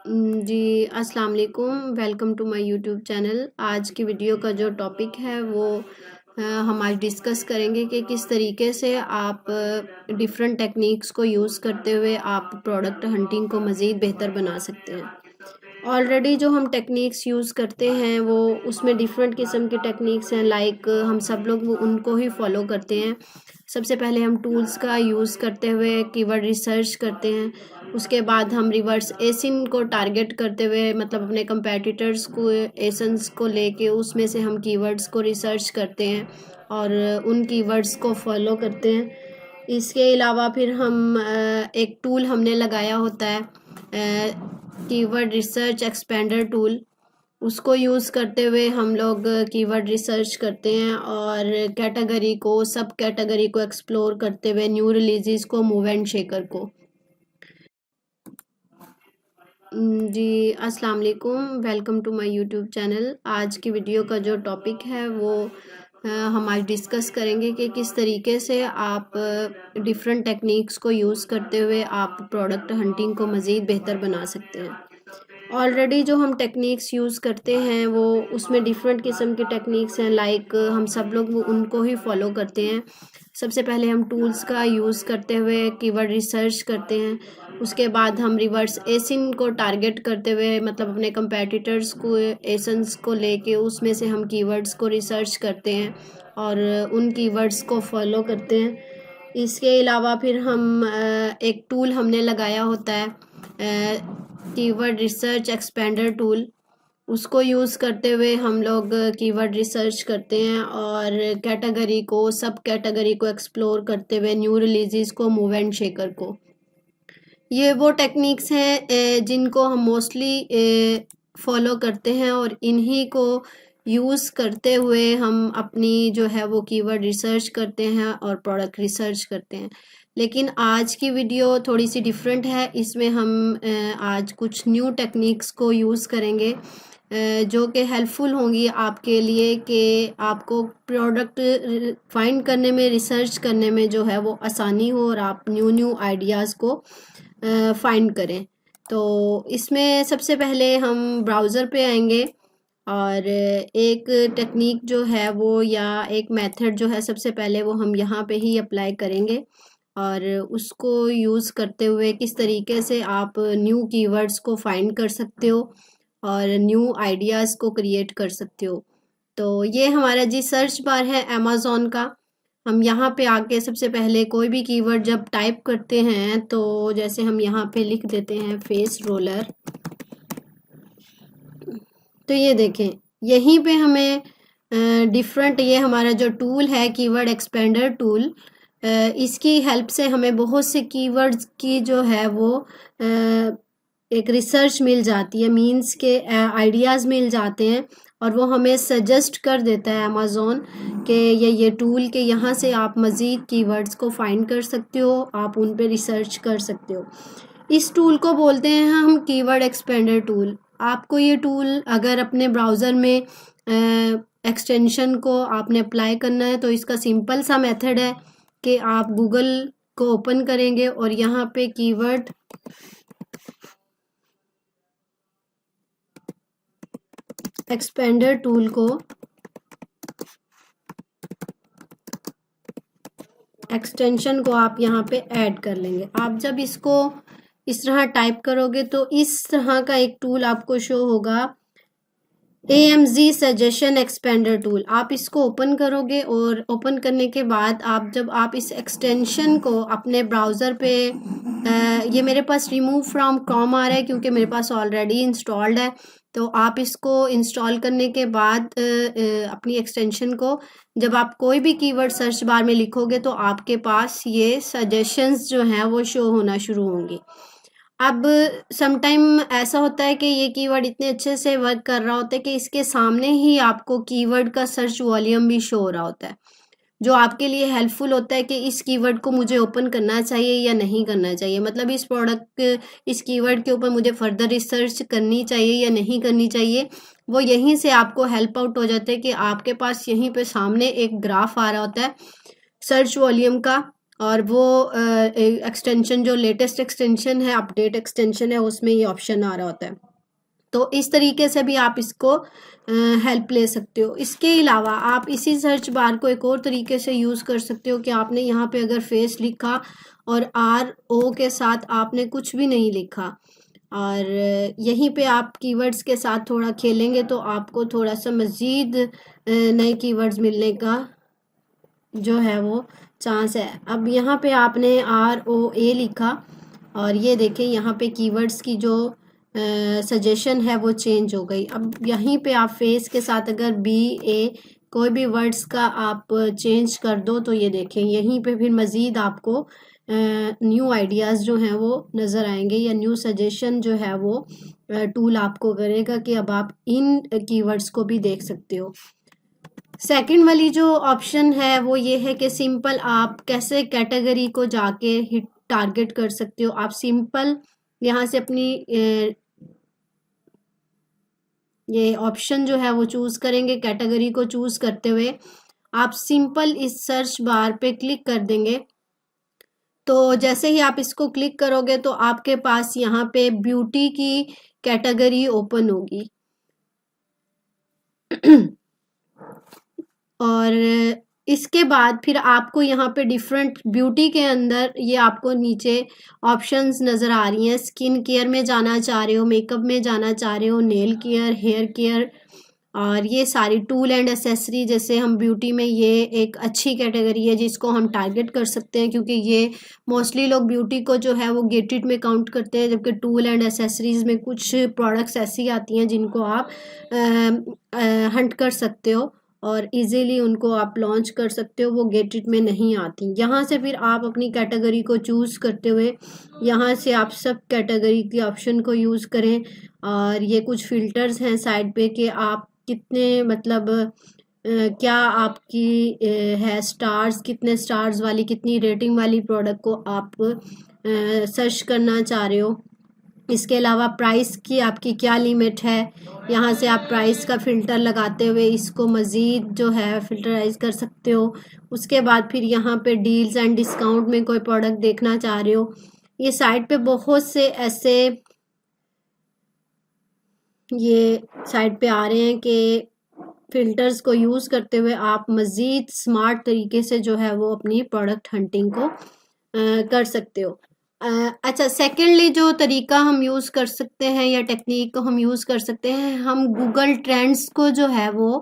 जी, अस्सलाम वालेकुम। Welcome to my YouTube channel. आज की वीडियो का जो टॉपिक है वो हम आज डिस्कस करेंगे कि किस तरीके से आप डिफरेंट टेक्निक्स को यूज़ करते हुए आप प्रोडक्ट हंटिंग को मज़ीद बेहतर बना सकते हैं। ऑलरेडी जो हम टेक्निक्स यूज़ करते हैं वो उसमें डिफरेंट किस्म की टेक्निक्स हैं, लाइक हम सब लोग उनको ही फॉलो करते हैं। सबसे पहले हम टूल्स का यूज़ करते हुए कीवर्ड रिसर्च करते हैं। उसके बाद हम रिवर्स एसिन को टारगेट करते हुए, मतलब अपने कंपेटिटर्स को एसन्स को लेके उसमें से हम कीवर्ड्स को रिसर्च करते हैं और उन कीवर्ड्स को फॉलो करते हैं। इसके अलावा फिर हम एक टूल हमने लगाया होता है, कीवर्ड रिसर्च एक्सपेंडर टूल। उसको यूज़ करते हुए हम लोग कीवर्ड रिसर्च करते हैं और कैटेगरी को, सब कैटेगरी को एक्सप्लोर करते हुए न्यू रिलीजेस को, मूव एंड शेकर को। जी, अस्सलाम वालेकुम। Welcome to my YouTube channel. आज की वीडियो का जो टॉपिक है वो हम आज डिस्कस करेंगे कि किस तरीके से आप डिफरेंट टेक्निक्स को यूज़ करते हुए आप प्रोडक्ट हंटिंग को मज़ीद बेहतर बना सकते हैं। ऑलरेडी जो हम टेक्निक्स यूज़ करते हैं वो उसमें डिफरेंट किस्म की टेक्निक्स हैं, लाइक हम सब लोग उनको ही फॉलो करते हैं। सबसे पहले हम टूल्स का यूज़ करते हुए कीवर्ड रिसर्च करते हैं। उसके बाद हम रिवर्स एसिन को टारगेट करते हुए, मतलब अपने कंपेटिटर्स को एसन्स को लेके उसमें से हम कीवर्ड्स को रिसर्च करते हैं और उन कीवर्ड्स को फॉलो करते हैं। इसके अलावा फिर हम एक टूल हमने लगाया होता है, कीवर्ड रिसर्च एक्सपेंडर टूल। उसको यूज़ करते हुए हम लोग कीवर्ड रिसर्च करते हैं और कैटेगरी को, सब कैटेगरी को एक्सप्लोर करते हुए न्यू रिलीजेस को, मूव एंड शेकर को। ये वो टेक्निक्स हैं जिनको हम मोस्टली फॉलो करते हैं और इन्हीं को यूज़ करते हुए हम अपनी जो है वो कीवर्ड रिसर्च करते हैं और प्रोडक्ट रिसर्च करते हैं। लेकिन आज की वीडियो थोड़ी सी डिफरेंट है। इसमें हम आज कुछ न्यू टेक्निक्स को यूज़ करेंगे जो कि हेल्पफुल होंगी आपके लिए कि आपको प्रोडक्ट फाइंड करने में, रिसर्च करने में जो है वो आसानी हो और आप न्यू न्यू आइडियाज़ को फाइंड करें। तो इसमें सबसे पहले हम ब्राउज़र पे आएंगे और एक टेक्निक जो है वो, या एक मेथड जो है, सबसे पहले वो हम यहाँ पे ही अप्लाई करेंगे और उसको यूज़ करते हुए किस तरीके से आप न्यू कीवर्ड्स को फाइंड कर सकते हो और न्यू आइडियाज़ को क्रिएट कर सकते हो। तो ये हमारा जी सर्च बार है अमेज़न का। हम यहाँ पे आके सबसे पहले कोई भी कीवर्ड जब टाइप करते हैं तो जैसे हम यहाँ पे लिख देते हैं फेस रोलर, तो ये देखें यहीं पे हमें डिफरेंट, ये हमारा जो टूल है कीवर्ड एक्सपेंडर टूल, इसकी हेल्प से हमें बहुत से कीवर्ड्स की जो है वो एक रिसर्च मिल जाती है, मींस के आइडियाज़ मिल जाते हैं और वो हमें सजेस्ट कर देता है अमेज़न कि ये टूल के यहाँ से आप मज़ीद कीवर्ड्स को फाइंड कर सकते हो, आप उन पे रिसर्च कर सकते हो। इस टूल को बोलते हैं हम कीवर्ड एक्सपेंडर टूल। आपको ये टूल अगर अपने ब्राउज़र में एक्सटेंशन को आपने अप्लाई करना है तो इसका सिंपल सा मेथड है कि आप गूगल को ओपन करेंगे और यहाँ पे कीवर्ड एक्सपेंडर टूल को, एक्सटेंशन को आप यहाँ पे ऐड कर लेंगे। आप जब इसको इस तरह टाइप करोगे तो इस तरह का एक टूल आपको शो होगा, AMZ सजेशन एक्सपेंडर टूल। आप इसको ओपन करोगे और ओपन करने के बाद जब आप इस एक्सटेंशन को अपने ब्राउज़र पे, ये मेरे पास रिमूव फ्रॉम क्रोम आ रहा है क्योंकि मेरे पास ऑलरेडी इंस्टॉल्ड है। तो आप इसको इंस्टॉल करने के बाद अपनी एक्सटेंशन को जब आप कोई भी कीवर्ड सर्च बार में लिखोगे तो आपके पास ये सजेशंस जो हैं वो शो होना शुरू होंगी। अब समटाइम ऐसा होता है कि ये कीवर्ड इतने अच्छे से वर्क कर रहा होता है कि इसके सामने ही आपको कीवर्ड का सर्च वॉल्यूम भी शो हो रहा होता है, जो आपके लिए हेल्पफुल होता है कि इस कीवर्ड को मुझे ओपन करना चाहिए या नहीं करना चाहिए, मतलब इस कीवर्ड के ऊपर मुझे फर्दर रिसर्च करनी चाहिए या नहीं करनी चाहिए। वो यहीं से आपको हेल्प आउट हो जाता है कि आपके पास यहीं पे सामने एक ग्राफ आ रहा होता है सर्च वॉल्यूम का, और वो एक्सटेंशन जो लेटेस्ट एक्सटेंशन है, अपडेट एक्सटेंशन है, उसमें ये ऑप्शन आ रहा होता है। तो इस तरीके से भी आप इसको हेल्प ले सकते हो। इसके अलावा आप इसी सर्च बार को एक और तरीके से यूज़ कर सकते हो कि आपने यहाँ पे अगर फेस लिखा और RO के साथ आपने कुछ भी नहीं लिखा और यहीं पे आप कीवर्ड्स के साथ थोड़ा खेलेंगे तो आपको थोड़ा सा मज़ीद नए कीवर्ड्स मिलने का जो है वो चांस है। अब यहाँ पे आपने ROA लिखा और ये देखें यहाँ पे कीवर्ड्स की जो सजेशन है वो चेंज हो गई। अब यहीं पे आप फेस के साथ अगर BA कोई भी वर्ड्स का आप चेंज कर दो तो ये देखें यहीं पे फिर मज़ीद आपको न्यू आइडियाज़ जो हैं वो नज़र आएंगे या न्यू सजेशन जो है वो टूल आपको करेगा कि अब आप इन कीवर्ड्स को भी देख सकते हो। सेकंड वाली जो ऑप्शन है वो ये है कि सिंपल आप कैसे कैटेगरी को जाके हिट टारगेट कर सकते हो। आप सिंपल यहाँ से अपनी ये ऑप्शन जो है वो चूज़ करेंगे। कैटेगरी को चूज़ करते हुए आप सिंपल इस सर्च बार पे क्लिक कर देंगे। तो जैसे ही आप इसको क्लिक करोगे तो आपके पास यहाँ पे ब्यूटी की कैटेगरी ओपन होगी और इसके बाद फिर आपको यहाँ पे डिफरेंट ब्यूटी के अंदर ये आपको नीचे ऑप्शंस नज़र आ रही हैं। स्किन केयर में जाना चाह रहे हो, मेकअप में जाना चाह रहे हो, नेल केयर, हेयर केयर और ये सारी टूल एंड एसेसरी। जैसे हम ब्यूटी में ये एक अच्छी कैटेगरी है जिसको हम टारगेट कर सकते हैं क्योंकि ये मोस्टली लोग ब्यूटी को जो है वो गेटेड में काउंट करते हैं, जबकि टूल एंड एसेसरीज़ में कुछ प्रोडक्ट्स ऐसी आती हैं जिनको आप हंट कर सकते हो और इजीली उनको आप लॉन्च कर सकते हो, वो गेटेड में नहीं आती। यहाँ से फिर आप अपनी कैटेगरी को चूज़ करते हुए यहाँ से आप सब कैटेगरी के ऑप्शन को यूज़ करें और ये कुछ फ़िल्टर्स हैं साइड पे कि आप कितने मतलब क्या आपकी है स्टार्स, कितने स्टार्स वाली, कितनी रेटिंग वाली प्रोडक्ट को आप सर्च करना चाह रहे हो। इसके अलावा प्राइस की आपकी क्या लिमिट है, यहाँ से आप प्राइस का फ़िल्टर लगाते हुए इसको मज़ीद जो है फ़िल्टराइज़ कर सकते हो। उसके बाद फिर यहाँ पे डील्स एंड डिस्काउंट में कोई प्रोडक्ट देखना चाह रहे हो। ये साइट पे बहुत से ऐसे ये साइट पे आ रहे हैं कि फ़िल्टर्स को यूज़ करते हुए आप मज़ीद स्मार्ट तरीके से जो है वो अपनी प्रोडक्ट हंटिंग को कर सकते हो। अच्छा, सेकेंडली जो तरीका हम यूज़ कर सकते हैं या टेक्निक को हम यूज़ कर सकते हैं, हम गूगल ट्रेंड्स को जो है वो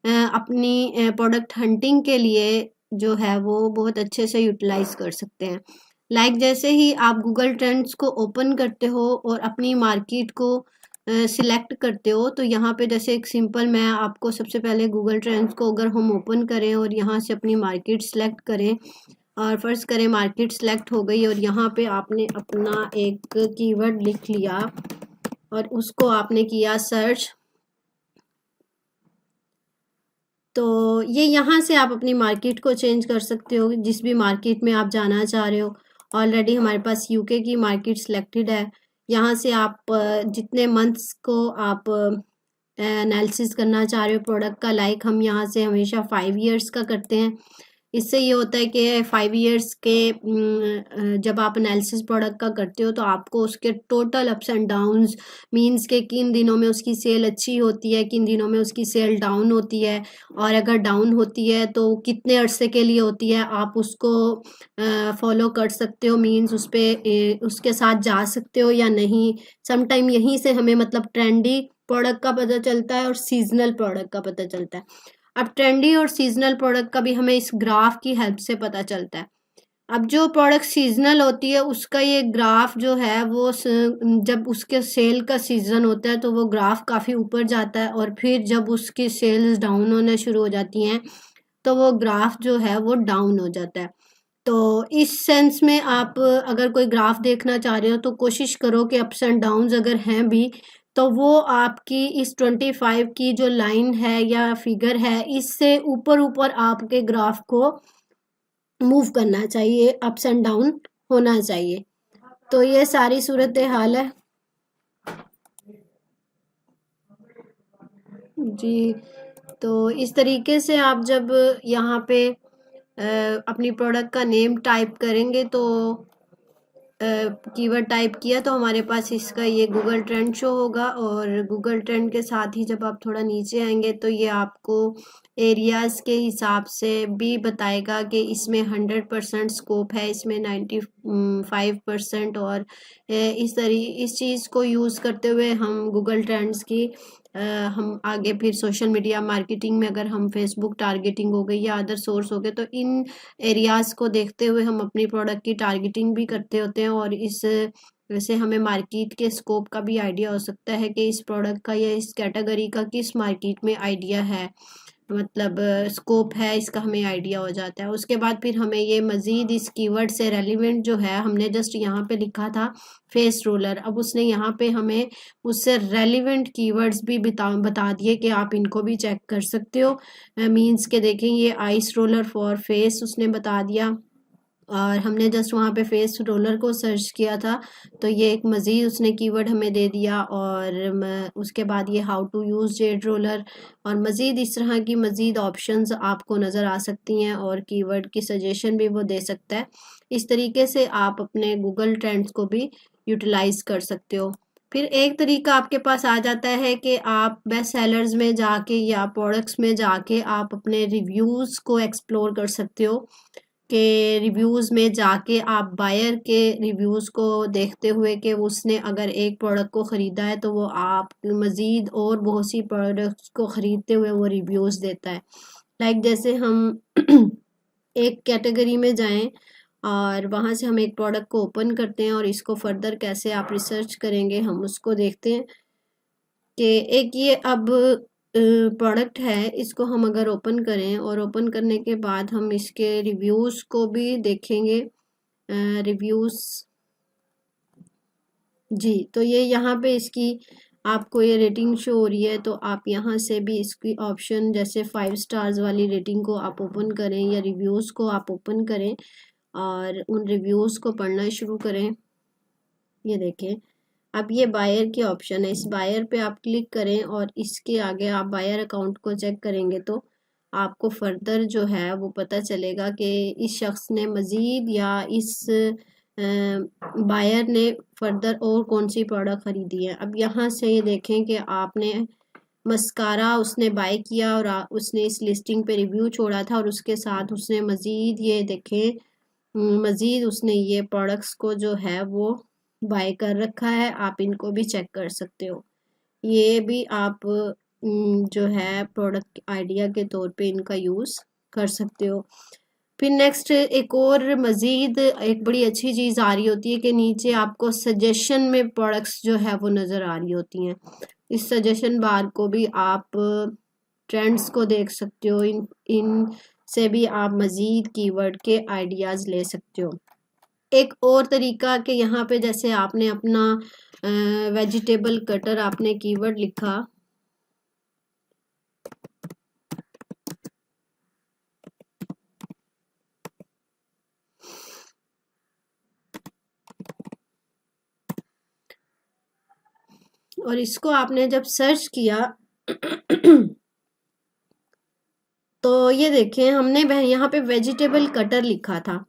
अपनी प्रोडक्ट हंटिंग के लिए जो है वो बहुत अच्छे से यूटिलाइज़ कर सकते हैं। लाइक जैसे ही आप गूगल ट्रेंड्स को ओपन करते हो और अपनी मार्केट को सिलेक्ट करते हो तो यहाँ पे जैसे एक सिंपल मैं आपको सबसे पहले गूगल ट्रेंड्स को अगर हम ओपन करें और यहाँ से अपनी मार्केट सेलेक्ट करें और फर्ज करें मार्केट सेलेक्ट हो गई और यहाँ पे आपने अपना एक कीवर्ड लिख लिया और उसको आपने किया सर्च, तो ये यहाँ से आप अपनी मार्केट को चेंज कर सकते हो जिस भी मार्केट में आप जाना चाह रहे हो। ऑलरेडी हमारे पास यूके की मार्केट सिलेक्टेड है। यहाँ से आप जितने मंथ्स को आप एनालिसिस करना चाह रहे हो प्रोडक्ट का, लाइक हम यहाँ से हमेशा 5 ईयर्स का करते हैं। इससे ये होता है कि 5 ईयर्स के जब आप एनालिसिस प्रोडक्ट का करते हो तो आपको उसके total ups and downs means के किन दिनों में उसकी सेल अच्छी होती है, किन दिनों में उसकी सेल डाउन होती है और अगर डाउन होती है तो कितने अरसे के लिए होती है, आप उसको फॉलो कर सकते हो। मींस उस पर उसके साथ जा सकते हो या नहीं। समटाइम यहीं से हमें मतलब ट्रेंडी प्रोडक्ट का पता चलता है और सीजनल प्रोडक्ट का पता चलता है। अब ट्रेंडी और सीजनल प्रोडक्ट का भी हमें इस ग्राफ की हेल्प से पता चलता है। अब जो प्रोडक्ट सीजनल होती है उसका ये ग्राफ जो है वो जब उसके सेल का सीज़न होता है तो वो ग्राफ काफ़ी ऊपर जाता है और फिर जब उसकी सेल्स डाउन होना शुरू हो जाती हैं तो वो ग्राफ जो है वो डाउन हो जाता है। तो इस सेंस में आप अगर कोई ग्राफ देखना चाह रहे हो तो कोशिश करो कि अप्स एंड डाउन्स अगर हैं भी तो वो आपकी इस 25 की जो लाइन है या फिगर है इससे ऊपर ऊपर आपके ग्राफ को मूव करना चाहिए, अप्स एंड डाउन होना चाहिए। तो ये सारी सूरत हाल है जी। तो इस तरीके से आप जब यहाँ पे अपनी प्रोडक्ट का नेम टाइप करेंगे तो कीवर्ड टाइप किया तो हमारे पास इसका ये गूगल ट्रेंड शो होगा, और गूगल ट्रेंड के साथ ही जब आप थोड़ा नीचे आएंगे तो ये आपको एरियाज़ के हिसाब से भी बताएगा कि इसमें 100% स्कोप है, इसमें 95%। और इस चीज़ को यूज़ करते हुए हम गूगल ट्रेंड्स की हम आगे फिर सोशल मीडिया मार्केटिंग में, अगर हम फेसबुक टारगेटिंग हो गई या अदर सोर्स हो गए, तो इन एरियाज़ को देखते हुए हम अपनी प्रोडक्ट की टारगेटिंग भी करते होते हैं। और इस वैसे हमें मार्केट के स्कोप का भी आइडिया हो सकता है कि इस प्रोडक्ट का या इस कैटेगरी का किस मार्केट में आइडिया है, मतलब स्कोप है, इसका हमें आइडिया हो जाता है। उसके बाद फिर हमें ये मज़ीद इस कीवर्ड से रेलिवेंट जो है, हमने जस्ट यहाँ पे लिखा था फेस रोलर, अब उसने यहाँ पे हमें उससे रेलिवेंट कीवर्ड्स भी बता दिए कि आप इनको भी चेक कर सकते हो। मीन्स के देखें, ये आइस रोलर फॉर फेस उसने बता दिया, और हमने जस्ट वहाँ पे फेस रोलर को सर्च किया था तो ये एक मज़ीद उसने कीवर्ड हमें दे दिया। और उसके बाद ये how to use jade roller, और मज़ीद इस तरह की मज़ीद ऑप्शंस आपको नज़र आ सकती हैं, और कीवर्ड की सजेशन भी वो दे सकता है। इस तरीके से आप अपने गूगल ट्रेंड्स को भी यूटिलाइज़ कर सकते हो। फिर एक तरीका आपके पास आ जाता है कि आप बेस्ट सेलर्स में जाके या प्रोडक्ट्स में जाके आप अपने रिव्यूज़ को एक्सप्लोर कर सकते हो, के रिव्यूज़ में जाके आप बायर के रिव्यूज़ को देखते हुए कि उसने अगर एक प्रोडक्ट को ख़रीदा है तो वो आप मज़ीद और बहुत सी प्रोडक्ट्स को ख़रीदते हुए वो रिव्यूज़ देता है। लाइक जैसे हम एक कैटेगरी में जाएं और वहाँ से हम एक प्रोडक्ट को ओपन करते हैं और इसको फर्दर कैसे आप रिसर्च करेंगे हम उसको देखते हैं कि एक ये अब प्रोडक्ट है, इसको हम अगर ओपन करें और ओपन करने के बाद हम इसके रिव्यूज़ को भी देखेंगे। रिव्यूज़ जी, तो ये यहाँ पे इसकी आपको ये रेटिंग शो हो रही है, तो आप यहाँ से भी इसकी ऑप्शन जैसे 5 स्टार्स वाली रेटिंग को आप ओपन करें या रिव्यूज़ को आप ओपन करें और उन रिव्यूज़ को पढ़ना शुरू करें। ये देखें, अब ये बायर के ऑप्शन है, इस बायर पे आप क्लिक करें और इसके आगे आप बायर अकाउंट को चेक करेंगे तो आपको फर्दर जो है वो पता चलेगा कि इस शख्स ने मज़ीद या इस बायर ने फर्दर और कौन सी प्रोडक्ट ख़रीदी है। अब यहाँ से ये देखें कि आपने मस्कारा उसने बाय किया और उसने इस लिस्टिंग पे रिव्यू छोड़ा था, और उसके साथ उसने मज़ीद ये देखें मज़ीद उसने ये प्रोडक्ट्स को जो है वो बाय कर रखा है। आप इनको भी चेक कर सकते हो, ये भी आप जो है प्रोडक्ट आइडिया के तौर पे इनका यूज़ कर सकते हो। फिर नेक्स्ट एक और मज़ीद एक बड़ी अच्छी चीज़ आ रही होती है कि नीचे आपको सजेशन में प्रोडक्ट्स जो है वो नज़र आ रही होती हैं। इस सजेशन बार को भी आप ट्रेंड्स को देख सकते हो, इन से भी आप मज़ीद कीवर्ड के आइडियाज़ ले सकते हो। एक और तरीका कि यहाँ पे जैसे आपने अपना वेजिटेबल कटर आपने कीवर्ड लिखा, और इसको आपने जब सर्च किया तो ये देखें हमने यहाँ पे वेजिटेबल कटर लिखा था,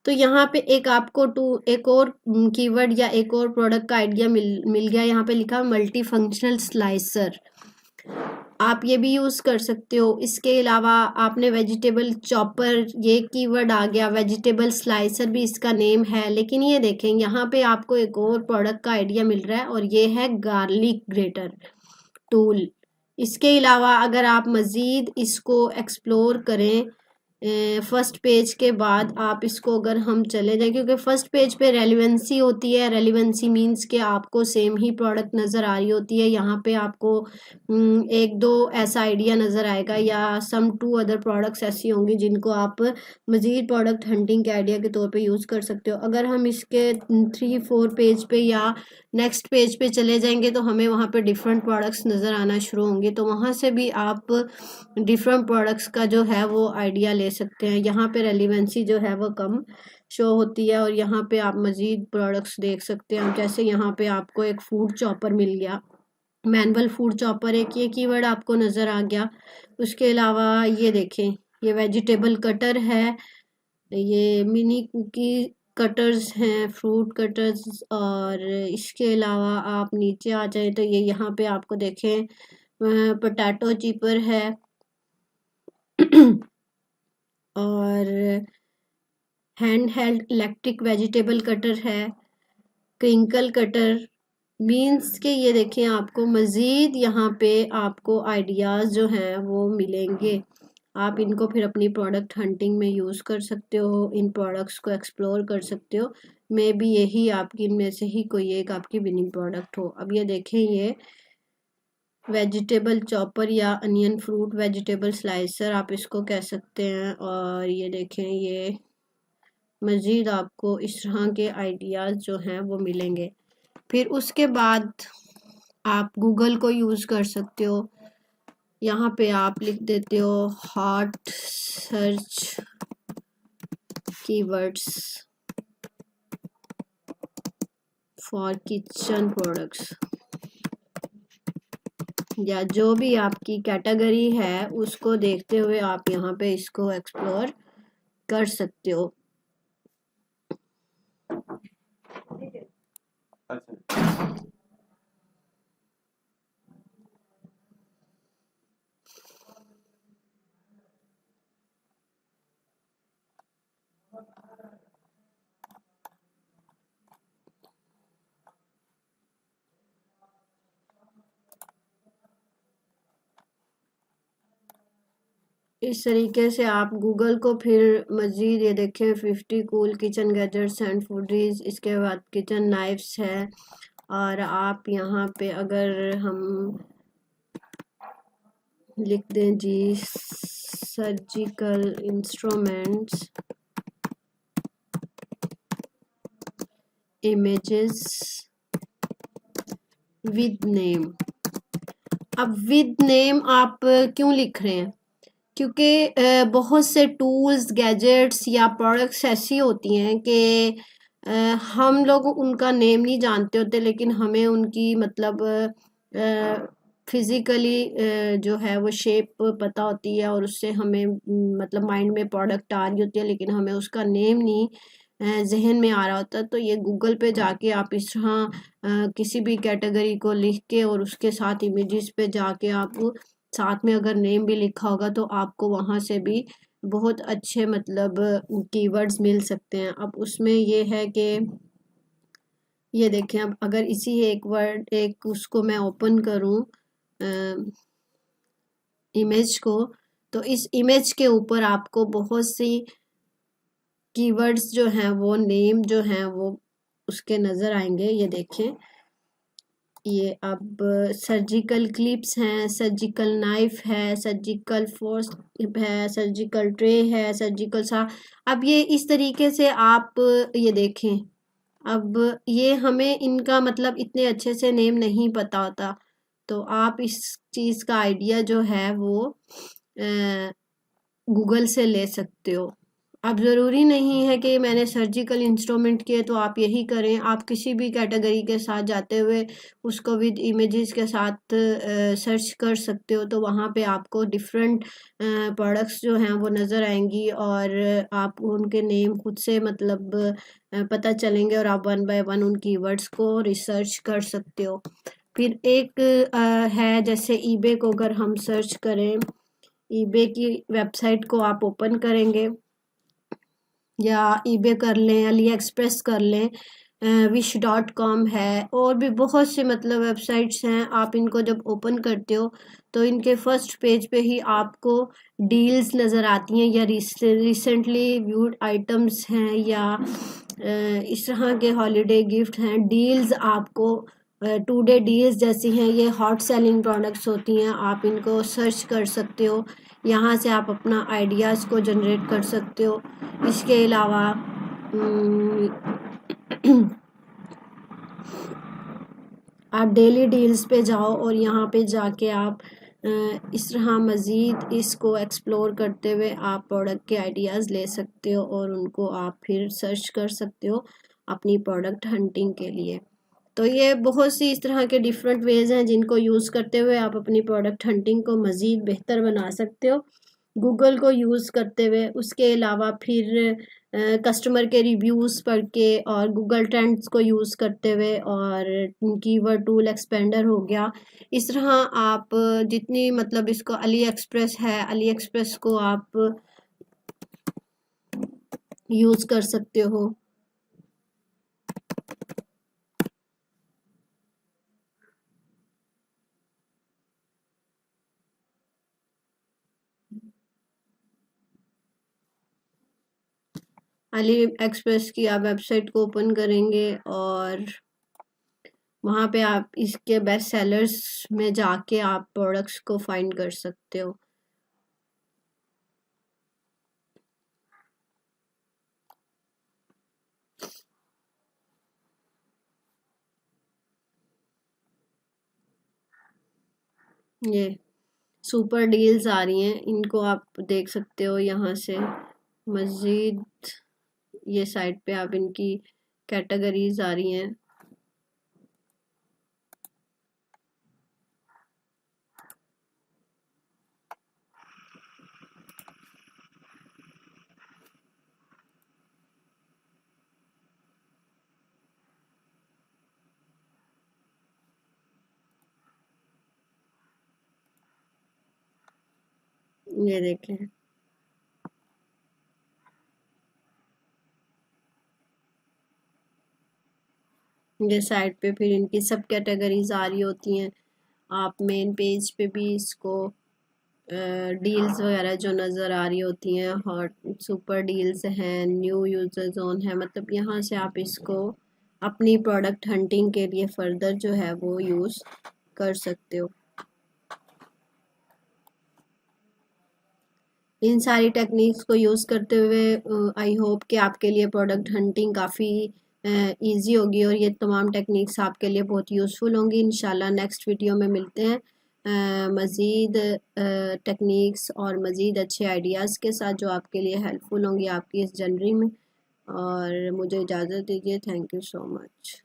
तो यहाँ पे एक आपको एक और कीवर्ड या एक और प्रोडक्ट का आइडिया मिल गया। यहाँ पे लिखा मल्टी फंक्शनल स्लाइसर, आप ये भी यूज़ कर सकते हो। इसके अलावा आपने वेजिटेबल चॉपर, ये कीवर्ड आ गया, वेजिटेबल स्लाइसर भी इसका नेम है। लेकिन ये देखें यहाँ पे आपको एक और प्रोडक्ट का आइडिया मिल रहा है, और ये है गार्लिक ग्रेटर टूल। इसके अलावा अगर आप मज़ीद इसको एक्सप्लोर करें फर्स्ट पेज के बाद आप इसको अगर हम चले जाएं, क्योंकि फ़र्स्ट पेज पे रेलिवेंसी होती है, रेलिवेंसी मींस के आपको सेम ही प्रोडक्ट नज़र आ रही होती है। यहाँ पे आपको एक दो ऐसा आइडिया नज़र आएगा या सम 2 अदर प्रोडक्ट्स ऐसी होंगी जिनको आप मज़ीद प्रोडक्ट हंटिंग के आइडिया के तौर पे यूज़ कर सकते हो। अगर हम इसके 3-4 पेज पे या नेक्स्ट पेज पे चले जाएंगे तो हमें वहाँ पे डिफरेंट प्रोडक्ट्स नज़र आना शुरू होंगे, तो वहाँ से भी आप डिफरेंट प्रोडक्ट्स का जो है वो आइडिया ले सकते हैं। यहाँ पे रेलिवेंसी जो है वो कम शो होती है, और यहाँ पे आप मज़ीद प्रोडक्ट्स देख सकते हैं। जैसे यहाँ पे आपको एक फूड चॉपर मिल गया, मैनुअल फूड चॉपर, एक ये कीवर्ड आपको नज़र आ गया। उसके अलावा ये देखें, ये वेजिटेबल कटर है, ये मिनी कुकी कटर्स हैं, फ्रूट कटर्स। और इसके अलावा आप नीचे आ जाए तो ये यहाँ पे आपको देखें पोटैटो चिपर है और hand held electric vegetable cutter है, क्रिंकल कटर, मीन्स के ये देखें आपको मज़ीद यहाँ पे आपको आइडियाज़ जो हैं वो मिलेंगे। आप इनको फिर अपनी प्रोडक्ट हंटिंग में यूज़ कर सकते हो, इन प्रोडक्ट्स को एक्सप्लोर कर सकते हो। मे बी यही आपकी इनमें से ही कोई एक आपकी विनिंग प्रोडक्ट हो। अब ये देखें, ये वेजिटेबल चॉपर या अनियन फ्रूट वेजिटेबल स्लाइसर आप इसको कह सकते हैं। और ये देखें, ये मज़ीद आपको इस तरह के आइडियाज़ जो हैं वो मिलेंगे। फिर उसके बाद आप गूगल को यूज़ कर सकते हो। यहाँ पे आप लिख देते हो hot search keywords for kitchen products, या जो भी आपकी कैटेगरी है उसको देखते हुए आप यहाँ पे इसको एक्सप्लोर कर सकते हो। इस तरीके से आप गूगल को फिर मज़ीद ये देखें 50 cool kitchen gadgets and foodies, इसके बाद किचन नाइफ्स है। और आप यहाँ पे अगर हम लिख दें जी surgical instruments images with name. अब विद नेम आप क्यों लिख रहे हैं? क्योंकि बहुत से टूल्स गैजेट्स या प्रोडक्ट्स ऐसी होती हैं कि हम लोग उनका नेम नहीं जानते होते, लेकिन हमें उनकी मतलब फिज़िकली जो है वो शेप पता होती है और उससे हमें मतलब माइंड में प्रोडक्ट आ रही होती है, लेकिन हमें उसका नेम नहीं जहन में आ रहा होता। तो ये गूगल पे जाके आप इस तरह किसी भी कैटेगरी को लिख के और उसके साथ इमेजेस पे जाके आप साथ में अगर नेम भी लिखा होगा तो आपको वहाँ से भी बहुत अच्छे मतलब कीवर्ड्स मिल सकते हैं। अब उसमें ये है कि ये देखें, अब अगर इसी एक वर्ड एक उसको मैं ओपन करूँ इमेज को, तो इस इमेज के ऊपर आपको बहुत सी कीवर्ड्स जो हैं वो नेम जो हैं वो उसके नज़र आएंगे। ये देखें, ये अब सर्जिकल क्लिप्स हैं, सर्जिकल नाइफ है, सर्जिकल फोर्स है, सर्जिकल ट्रे है, सर्जिकल सा। अब ये इस तरीके से आप ये देखें, अब ये हमें इनका मतलब इतने अच्छे से नेम नहीं पता होता, तो आप इस चीज़ का आइडिया जो है वो गूगल से ले सकते हो। अब ज़रूरी नहीं है कि मैंने सर्जिकल इंस्ट्रूमेंट किए तो आप यही करें। आप किसी भी कैटेगरी के साथ जाते हुए उसको विद इमेजेस के साथ सर्च कर सकते हो, तो वहाँ पे आपको डिफरेंट प्रोडक्ट्स जो हैं वो नज़र आएंगी और आप उनके नेम खुद से मतलब पता चलेंगे और आप वन बाय वन उन कीवर्ड्स को रिसर्च कर सकते हो। फिर एक है जैसे ईबे को अगर हम सर्च करें, ईबे की वेबसाइट को आप ओपन करेंगे या ईबे कर लें, अली एक्सप्रेस कर लें, wish.com है, और भी बहुत से मतलब वेबसाइट्स हैं। आप इनको जब ओपन करते हो तो इनके फर्स्ट पेज पे ही आपको डील्स नज़र आती हैं या रिसेंटली व्यूड आइटम्स हैं या इस तरह के हॉलीडे गिफ्ट हैं। डील्स आपको टू डे डील्स जैसी हैं, ये हॉट सेलिंग प्रोडक्ट्स होती हैं। आप इनको सर्च कर सकते हो, यहाँ से आप अपना आइडियाज़ को जनरेट कर सकते हो। इसके अलावा आप डेली डील्स पे जाओ और यहाँ पे जाके आप इस तरह मज़ीद इसको एक्सप्लोर करते हुए आप प्रोडक्ट के आइडियाज़ ले सकते हो और उनको आप फिर सर्च कर सकते हो अपनी प्रोडक्ट हंटिंग के लिए। तो ये बहुत सी इस तरह के डिफरेंट वेज़ हैं जिनको यूज़ करते हुए आप अपनी प्रोडक्ट हंटिंग को मज़ीद बेहतर बना सकते हो। गूगल को यूज़ करते हुए, उसके अलावा फिर कस्टमर के रिव्यूज़ पढ़ के और गूगल ट्रेंड्स को यूज़ करते हुए और कीवर्ड टूल एक्सपेंडर हो गया। इस तरह आप जितनी मतलब इसको अली एक्सप्रेस है, अली एक्सप्रेस को आप यूज़ कर सकते हो। अली एक्सप्रेस की आप वेबसाइट को ओपन करेंगे और वहाँ पे आप इसके बेस्ट सेलर्स में जाके आप प्रोडक्ट्स को फाइंड कर सकते हो। ये सुपर डील्स आ रही हैं, इनको आप देख सकते हो यहाँ से। मज़ीद ये साइट पे आप इनकी कैटेगरीज आ रही हैं। ये देखें, ये साइट पे फिर इनकी सब कैटेगरीज आ रही होती हैं। आप मेन पेज पे भी इसको डील्स वगैरह जो नज़र आ रही होती हैं, हॉट सुपर डील्स हैं, न्यू यूज़र जोन है, मतलब यहाँ से आप इसको अपनी प्रोडक्ट हंटिंग के लिए फ़र्दर जो है वो यूज़ कर सकते हो। इन सारी टेक्निक्स को यूज़ करते हुए आई होप कि आपके लिए प्रोडक्ट हंटिंग काफ़ी इजी होगी और ये तमाम टेक्निक्स आपके लिए बहुत यूज़फुल होंगी। इंशाल्लाह नेक्स्ट वीडियो में मिलते हैं मज़ीद टेक्निक्स और मज़ीद अच्छे आइडियाज़ के साथ जो आपके लिए हेल्पफुल होंगी आपकी इस जर्नी में। और मुझे इजाज़त दीजिए। Thank you so much.